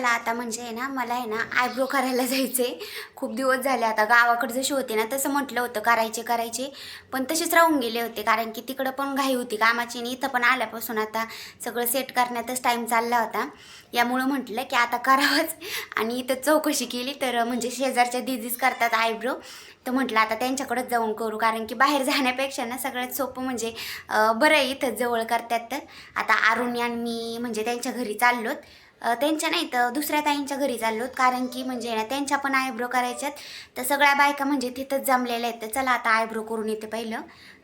चला आता म्हणजे आहे ना, मला आहे ना आयब्रो करायला जायचे. खूप दिवस झाले आता. गावाकडे जशी होते ना तसं म्हटलं होतं करायचे, पण तसेच राहून गेले होते, कारण की तिकडं पण घाई होती कामाची आणि इथं पण आल्यापासून आता सगळं सेट करण्यातच टाईम चालला होता. यामुळं म्हटलं की आता करावंच. आणि इथं चौकशी केली तर म्हणजे शेजारच्या दीदीच करतात आयब्रो. तर म्हटलं आता त्यांच्याकडेच जाऊन करू, कारण की बाहेर जाण्यापेक्षा ना सगळ्यात सोपं म्हणजे बरं आहे, इथं जवळ करतात. तर आता आरुणी आणि मी म्हणजे त्यांच्या घरी चाललोत. त्यांच्या नाही तर दुसऱ्या ताईंच्या घरी चाललोत, कारण की म्हणजे ना त्यांच्या पण आयब्रो करायच्यात. तर सगळ्या बायका म्हणजे तिथंच जमलेल्या आहेत. तर चला आता आयब्रो करून येते पहिलं.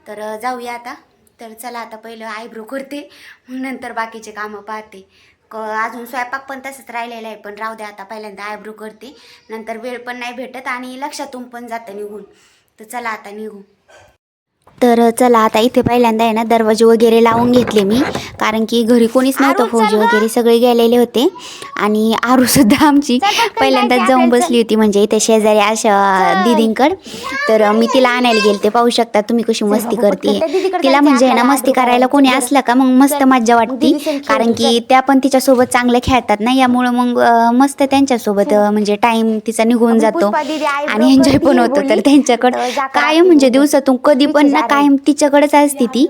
तर जाऊया आता. तर चला आता पहिलं आयब्रो करते, मग नंतर बाकीचे कामं पाहते. अजून स्वयंपाक पण तसंच राहिलेला आहे, पण राहू द्या आता पहिल्यांदा आयब्रो करते. नंतर वेळ पण नाही भेटत आणि लक्षातून पण जातं निघून. तर चला आता निघू. तर चला आता इथे पहिल्यांदा आहे ना दरवाजे वगैरे लावून घेतले मी, कारण की घरी कोणीच नव्हतं. फौजी वगैरे सगळे गेलेले होते. आणि आरूसुद्धा आमची पहिल्यांदाच जाऊन बसली होती म्हणजे इथे शेजारी अशा दीदींकड. तर मी तिला आणायला गेले. ते पाहू शकता तुम्ही कशी मस्ती करते. तिला म्हणजे आहे ना मस्ती करायला कोणी असलं का मग मस्त मज्जा वाटते, कारण की त्या पण तिच्यासोबत चांगलं खेळतात ना. यामुळं मग मस्त त्यांच्यासोबत म्हणजे टाईम तिचा निघून जातो आणि एन्जॉय पण होतं. तर त्यांच्याकडं कायम म्हणजे दिवसातून कधी पण ना कायम तिच्याकडेच असते ती.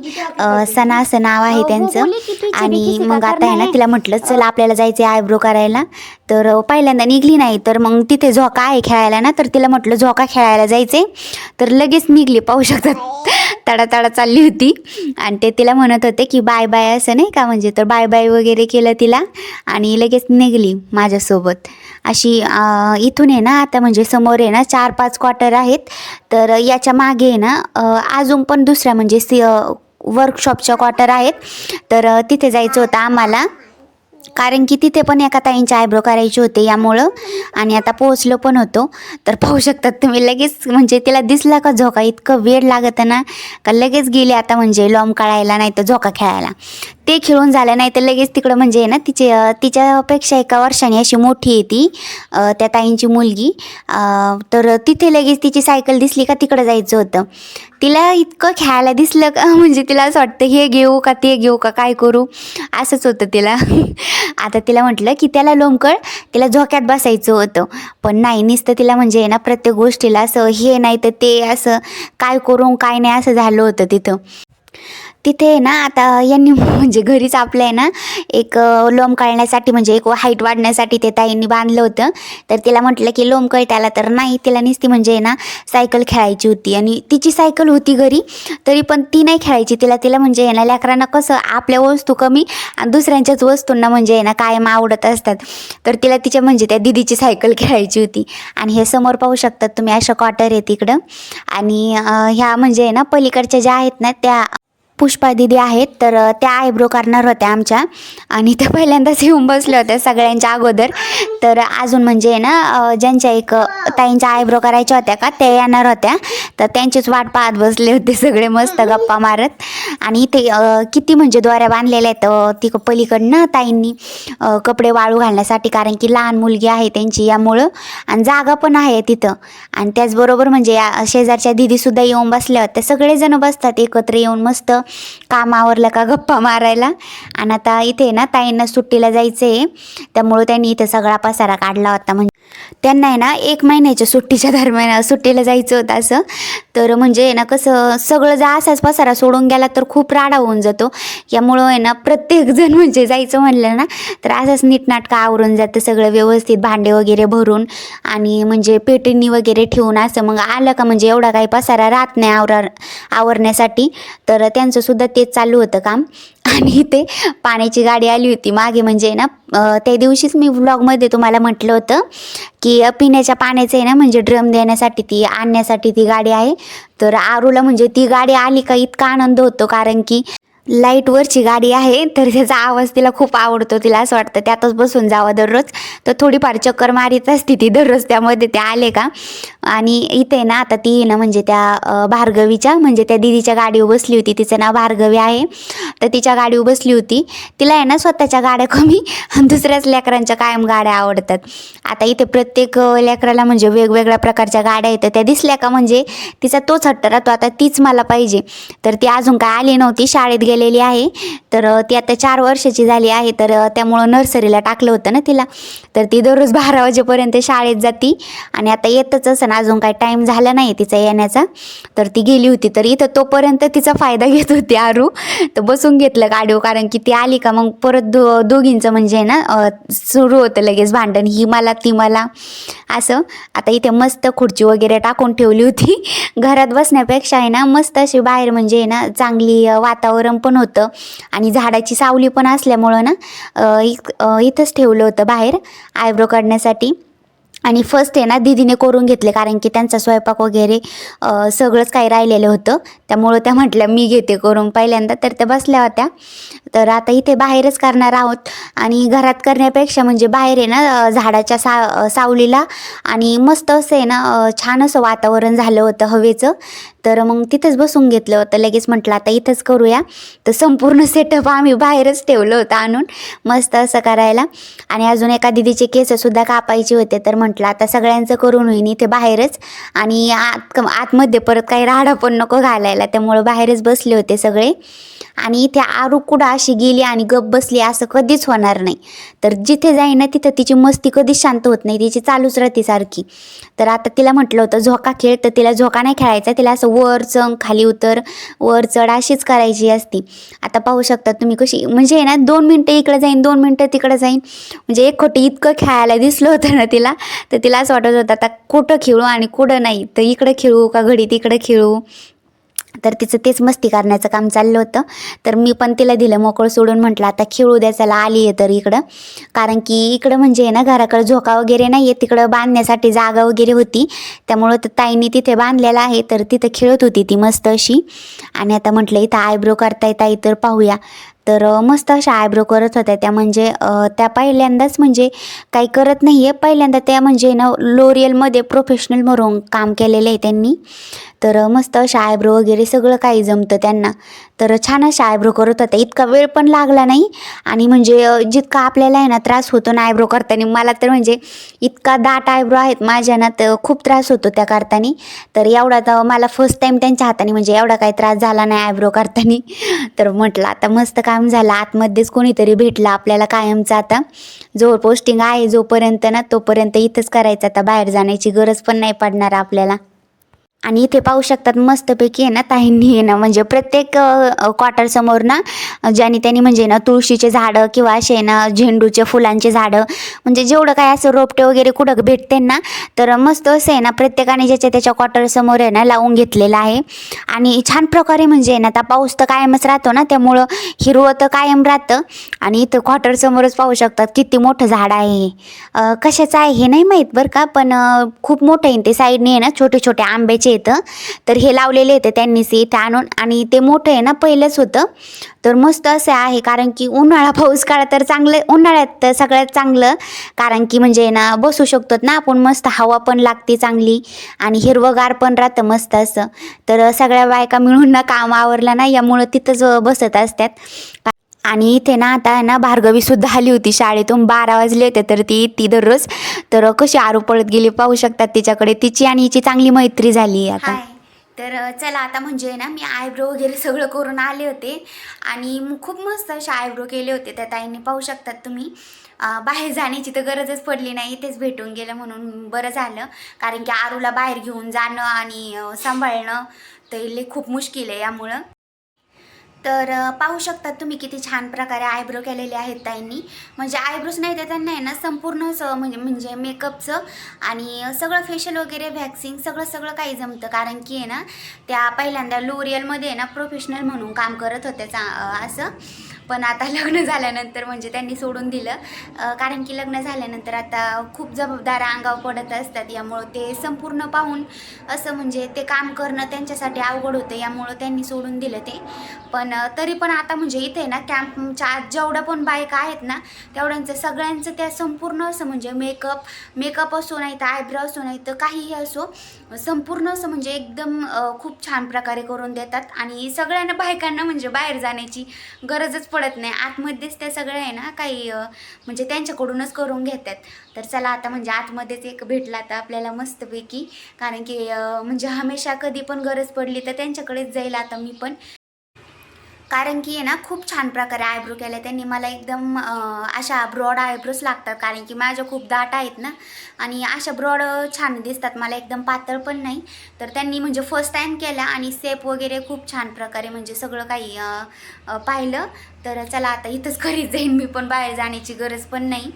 सना असं नाव आहे त्यांचं. आणि मग आता आहे ना तिला म्हटलं चल आपल्याला जायचं आयब्रो करायला. तर पहिल्यांदा निघली नाही, तर मग तिथे झोका आहे खेळायला ना, तर तिला म्हटलं झोका खेळायला जायचे. तर लगेच निघली. पाहू शकतात तडा तडा चालली होती. आणि ते तिला म्हणत होते की बाय बाय असं नाही का, म्हणजे तर बाय बाय वगैरे केलं तिला आणि लगेच निघली माझ्यासोबत अशी. इथून आहे ना आता म्हणजे समोर आहे ना 4-5 क्वार्टर आहेत. तर याच्या मागे आहे ना अजून पण दुसऱ्या म्हणजे वर्कशॉपच्या क्वार्टर आहेत. तर तिथे जायचं होतं आम्हाला, कारण की तिथे पण एका ताईंचे आयब्रो करायचे होते यामुळं. आणि आता पोहोचलो पण होतो. तर पाहू शकतात तुम्ही लगेच म्हणजे तिला दिसला का झोका, इतकं वेळ लागतं ना का लगेच गेली आता म्हणजे लॉम काढायला नाही तर झोका खेळायला. ते खेळून झालं नाही तर लगेच तिकडं म्हणजे ना तिच्यापेक्षा 1 वर्षाने अशी मोठी आहे ती, त्या ताईंची मुलगी. तर तिथे लगेच तिची सायकल दिसली का तिकडं जायचं होतं. तिला इतकं खेळायला दिसलं का म्हणजे तिला असं वाटतं हे घेऊ का ते घेऊ का काय करू, असंच होतं तिला. आता तिला म्हटलं की त्याला लोंबकळ, तिला झोक्यात बसायचं होतं. पण नाही, नुसतं तिला म्हणजे ना प्रत्येक गोष्टीला असं हे नाही तर ते, असं काय करू काय नाही असं झालं होतं तिथं. तिथे ना आता यांनी म्हणजे घरीच आपलं आहे ना एक लोंब काढण्यासाठी म्हणजे एक हाईट वाढण्यासाठी ते ताईंनी बांधलं होतं. तर तिला म्हटलं की लोंब कळ त्याला, तर नाही, तिला नुसती म्हणजे ना सायकल खेळायची होती. आणि तिची सायकल होती घरी, तरी पण ती नाही खेळायची. तिला म्हणजे ना लेकरांना कसं आपल्या वस्तू कमी आणि दुसऱ्यांच्याच वस्तूंना म्हणजे ना कायम आवडत असतात. तर तिला तिच्या म्हणजे त्या दिदीची सायकल खेळायची होती. आणि हे समोर पाहू शकतात तुम्ही अशा क्वार्टर आहे तिकडं. आणि ह्या म्हणजे ना पलीकडच्या ज्या आहेत ना त्या पुष्पा दिदी आहेत. तर त्या आयब्रो करणार होत्या आमच्या, आणि त्या पहिल्यांदाच येऊन बसल्या होत्या सगळ्यांच्या अगोदर. तर अजून म्हणजे ना ज्यांच्या एक ताईंच्या आयब्रो करायच्या होत्या का त्या येणार होत्या. तर त्यांचीच वाट पाहत बसले होते सगळे मस्त गप्पा मारत. आणि इथे किती म्हणजे दोऱ्या बांधलेल्या आहेत ती पलीकडनं ताईंनी कपडे वाळू घालण्यासाठी, कारण की लहान मुलगी आहे त्यांची यामुळं. आणि जागा पण आहे तिथं. आणि त्याचबरोबर म्हणजे शेजारच्या दिदीसुद्धा येऊन बसल्या होत्या. सगळेजण बसतात एकत्र येऊन मस्त काम आवरलं का गप्पा मारायला. आणि आता इथे ना ताईंना सुट्टीला जायचं आहे, त्यामुळं त्यांनी इथे सगळा पसारा काढला होता. म्हणजे त्यांना आहे ना 1 महिन्याच्या सुट्टीच्या दरम्यान सुट्टीला जायचं होतं असं. तर म्हणजे ना कसं सगळं असाच पसारा सोडून गेला तर खूप राडा होऊन जातो. यामुळं आहे ना प्रत्येकजण म्हणजे जायचं म्हणलं ना तर असंच नीटनाटकं आवरून जातं सगळं व्यवस्थित, भांडे वगैरे भरून आणि म्हणजे पेटींनी वगैरे ठेवून असं. मग आलं का म्हणजे एवढा काही पसारा राहत नाही आवरण्यासाठी. तर त्यांचंसुद्धा तेच चालू होतं काम. आणि इथे पाण्याची गाडी आली होती मागे. म्हणजे ना त्या दिवशीच मी व्लॉगमध्ये तुम्हाला म्हटलं होतं की पिण्याच्या पाण्याचं आहे ना म्हणजे ड्रम देण्यासाठी ती आणण्यासाठी ती गाडी आहे. तर आरूला म्हणजे ती गाडी आली का इतका आनंद होतो, कारण की लाईटवरची गाडी आहे. तर त्याचा आवाज तिला खूप आवडतो. तिला असं वाटतं त्यातच बसून जावं दररोज. तर थोडीफार चक्कर मारीत असते ती दररोज त्यामध्ये ते आले का. आणि इथे ना आता ती ना म्हणजे त्या भार्गवीच्या म्हणजे त्या दीदीच्या गाडीवर बसली होती. तिचं नाव भार्गवी आहे. तर तिच्या गाडीवर बसली होती. तिला आहे ना स्वतःच्या गाड्या कमी दुसऱ्याच लेकरांच्या कायम गाड्या आवडतात. आता इथे प्रत्येक लेकराला म्हणजे वेगवेगळ्या प्रकारच्या गाड्या येतात. त्या दिसल्या का म्हणजे तिचा तोच हट्ट राहतो, आता तीच मला पाहिजे. तर ती अजून काय आली नव्हती, शाळेत गेलेली आहे. तर ती आता 4 वर्षाची झाली आहे. तर त्यामुळं नर्सरीला टाकलं होतं ना तिला. तर ती दररोज 12 वाजेपर्यंत शाळेत जाती आणि आता येतच असं अजून काही टाईम झाला नाही तिचा येण्याचा. तर ती गेली होती. तर इथं तोपर्यंत तिचा फायदा घेत होती आरू. तर बसून घेतलं गाडीवर, कारण की ती आली का मग परत दोघींचं म्हणजे ना सुरू होतं लगेच भांडण, ही मला ती मला असं. आता इथे मस्त खुर्ची वगैरे टाकून ठेवली होती. घरात बसण्यापेक्षा आहे ना मस्त अशी बाहेर म्हणजे आहे ना चांगली वातावरण पण होतं आणि झाडाची सावली पण असल्यामुळं ना इथंच ठेवलं होतं बाहेर आयब्रो काढण्यासाठी. आणि फर्स्ट आहे ना दीदीने करून घेतले, कारण की त्यांचा स्वयंपाक वगैरे सगळंच काही राहिलेलं होतं. त्यामुळं त्या म्हटल्या मी घेते करून पहिल्यांदा. तर त्या बसल्या होत्या. तर आता इथे बाहेरच करणार आहोत आणि घरात करण्यापेक्षा म्हणजे बाहेर आहे ना झाडाच्या सावलीला आणि मस्त असं आहे ना छान असं वातावरण झालं होतं हवेचं. तर मग तिथंच बसून घेतलं होतं. लगेच म्हटलं आता इथंच करूया. तर संपूर्ण सेटअप आम्ही बाहेरच ठेवलं होतं आणून मस्त असं करायला. आणि अजून एका दीदीचे केससुद्धा कापायचे होते. तर म्हटलं आता सगळ्यांचं करून होईन इथे बाहेरच, आणि आतमध्ये परत काही राडा पण नको घालायला, त्यामुळं बाहेरच बसले होते सगळे. आणि इथे आरू कुठं अशी गेली आणि गप बसली असं कधीच होणार नाही. तर जिथे जाई ना तिथं तिची मस्ती कधीच शांत होत नाही, तिची चालूच राहते सारखी. तर आता तिला म्हटलं होतं झोका खेळ, तर तिला झोका नाही खेळायचा, तिला असं वर चंग खाली उतर वर चढ अशीच करायची असती. आता पाहू शकता तुम्ही कशी म्हणजे ना 2 मिनटं इकडे जाईन 2 मिनटं तिकडे जाईन, म्हणजे एक खोटी इतकं खेळायला दिसलं होतं ना तिला. तर तिला असं वाटत होतं आता कुठं खेळू आणि कुठं नाही, तर इकडे खेळू का घडी तिकडे खेळू. तर तिचं तेच मस्ती करण्याचं काम चाललं होतं. तर मी पण तिला दिलं मोकळं सोडून, म्हटलं आता खेळू द्या चला आली आहे तर इकडं. कारण की इकडं म्हणजे आहे ना घराकडे झोका वगैरे नाही आहे, तिकडं बांधण्यासाठी जागा वगैरे होती. त्यामुळं तर ताईंनी तिथे बांधलेलं आहे. तर तिथं खेळत होती ती मस्त अशी. आणि आता म्हटलं इथं आयब्रो करताय ताई तर पाहूया. तर मस्त अशा आयब्रो करत होत्या त्या. म्हणजे त्या पहिल्यांदाच म्हणजे काही करत नाही आहे, पहिल्यांदा त्या म्हणजे ना लोरियलमध्ये प्रोफेशनल म्हणून काम केलेलं आहे त्यांनी. तर मस्त अशा आयब्रो वगैरे सगळं काही जमतं त्यांना. तर छान अशा आयब्रो करत होत्या, इतका वेळ पण लागला नाही. आणि म्हणजे जितका आपल्याला आहे ना त्रास होतो ना आयब्रो करताना, मला तर म्हणजे इतका दाट आयब्रो आहेत माझ्या ना, तर खूप त्रास होतो त्या करताना. तर एवढा तर मला फर्स्ट टाईम त्यांच्या हाताने म्हणजे एवढा काही त्रास झाला नाही आयब्रो करताना. तर म्हटलं आता मस्त काम झालं, आतमध्येच कोणीतरी भेटलं आपल्याला कायमचं. आता जो पोस्टिंग आहे जोपर्यंत ना तोपर्यंत इथंच करायचं, आता बाहेर जाण्याची गरज पण नाही पडणार आपल्याला. आणि इथे पाहू शकतात मस्तपैकी आहे ना ताईंनी आहे ना म्हणजे प्रत्येक क्वार्टरसमोर ना ज्यानी त्यांनी म्हणजे ना तुळशीचे झाडं किंवा असे आहे ना झेंडूचे फुलांचे झाडं, म्हणजे जेवढं काय असं रोपटे वगैरे कुठं भेटते ना, तर मस्त असं आहे ना प्रत्येकाने ज्याच्या त्याच्या क्वार्टरसमोर आहे ना लावून घेतलेलं आहे. आणि छान प्रकारे म्हणजे आहे ना आता पाऊस तर कायमच राहतो ना, त्यामुळं हिरवं तर कायम राहतं. आणि इथं क्वार्टरसमोरच पाहू शकतात किती मोठं झाड आहे. कशाचं आहे हे नाही माहीत बरं का, पण खूप मोठं आहे. ते साईडने आहे ना छोटे छोटे आंब्याचे येतं. तर हे लावलेले होते त्यांनीच इथे आणून, आणि ते मोठं आहे ना पहिलंच होतं. तर मस्त असं आहे, कारण की उन्हाळा पाऊस काळ तर चांगलं, उन्हाळ्यात तर सगळ्यात चांगलं, कारण की म्हणजे ना बसू शकतो ना आपण, मस्त हवा पण लागते चांगली आणि हिरवगार पण राहतं मस्त असं. तर सगळ्या बायका मिळून ना काम आवरलं ना यामुळं तिथंच बसत असतात. आणि इथे ना आता ना भार्गवीसुद्धा आली होती शाळेतून, 12 वाजले होते. तर ती दररोज तर कशी आरू पळत गेली पाहू शकतात तिच्याकडे. तिची आणि हिची चांगली मैत्री झाली आता. तर चला आता म्हणजे ना मी आयब्रो वगैरे सगळं करून आले होते आणि खूप मस्त असे आयब्रो केले होते त्या ताईंनी, पाहू शकतात तुम्ही. बाहेर जाण्याची तर गरजच पडली नाही, इथेच भेटून गेलं म्हणून बरं झालं. कारण की आरूला बाहेर घेऊन जाणं आणि सांभाळणं तर लई खूप मुश्किल आहे यामुळं. तर पाहू शकतात तुम्ही किती छान प्रकारे आयब्रो केलेले आहेत ताईंनी. म्हणजे आयब्रोज नाही तर त्यांना आहे ना संपूर्णच म्हणजे मेकअपचं आणि सगळं फेशियल वगैरे व्हॅक्सिंग सगळं सगळं काही जमतं. कारण की आहे ना त्या पहिल्यांदा लोरियलमध्ये आहे ना प्रोफेशनल म्हणून काम करत होत्या असं. पण आता लग्न झाल्यानंतर म्हणजे त्यांनी सोडून दिलं, कारण की लग्न झाल्यानंतर आता खूप जबाबदाऱ्या अंगावर पडत असतात, यामुळं ते संपूर्ण पाहून असं म्हणजे ते काम करणं त्यांच्यासाठी अवघड होतं, यामुळं त्यांनी सोडून दिलं ते. पण तरी पण आता म्हणजे इथे ना कॅम्पच्या आत जेवढ्या पण बायका आहेत ना तेवढ्यांचं सगळ्यांचं त्या संपूर्ण असं म्हणजे मेकअप असो नाही तर आयब्रो असो नाही तर काहीही असो, संपूर्ण असं म्हणजे एकदम खूप छान प्रकारे करून देतात. आणि सगळ्यांना बायकांना म्हणजे बाहेर जाण्याची गरजच पडत नाही, आतमध्येच त्या सगळ्या आहे ना काही म्हणजे त्यांच्याकडूनच करून घेतात. तर चला आता म्हणजे आतमध्येच एक भेटला तर आपल्याला मस्तपैकी, कारण की म्हणजे हमेशा कधी पण गरज पडली तर त्यांच्याकडेच जाईल आता मी पण. कारण की आहे ना खूप छान प्रकारे आयब्रो केल्या त्यांनी, मला एकदम अशा ब्रॉड आयब्रोज लागतात कारण की माझ्या खूप दाट आहेत ना, आणि अशा ब्रॉड छान दिसतात मला, एकदम पातळ पण नाही. तर त्यांनी म्हणजे फर्स्ट टाईम केल्या आणि सेप वगैरे खूप छान प्रकारे म्हणजे सगळं काही पाहिलं. तर चला आता इथंच घरी जाईन मी पण, बाहेर जाण्याची गरज पण नाही.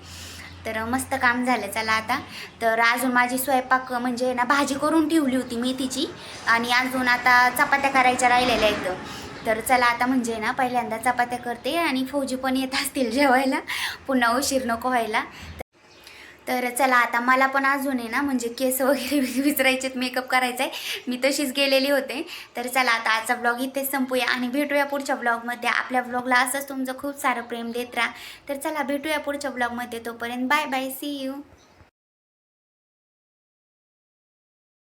तर मस्त काम झालं. चला आता तर अजून माझी स्वयंपाक म्हणजे ना भाजी करून ठेवली होती मेथीची, आणि अजून आता चपात्या करायच्या राहिलेल्या आहेत. तर चला आता म्हणजे ना पहिल्यांदा चपात्या करते, आणि फौजी पण येत असतील जेवायला, पुन्हा उशीर नको व्हायला. तर चला आता मला पण अजून आहे ना म्हणजे केस वगैरे विचारायचेत, मेकअप करायचा आहे, मी तशीच गेलेली होते. तर चला आता आजचा ब्लॉग इथेच संपूया आणि भेटूया पुढच्या ब्लॉगमध्ये. आपल्या ब्लॉगला असंच तुमचं खूप सारं प्रेम देत राहा. तर चला भेटूया पुढच्या ब्लॉगमध्ये, तोपर्यंत बाय बाय, सी यू.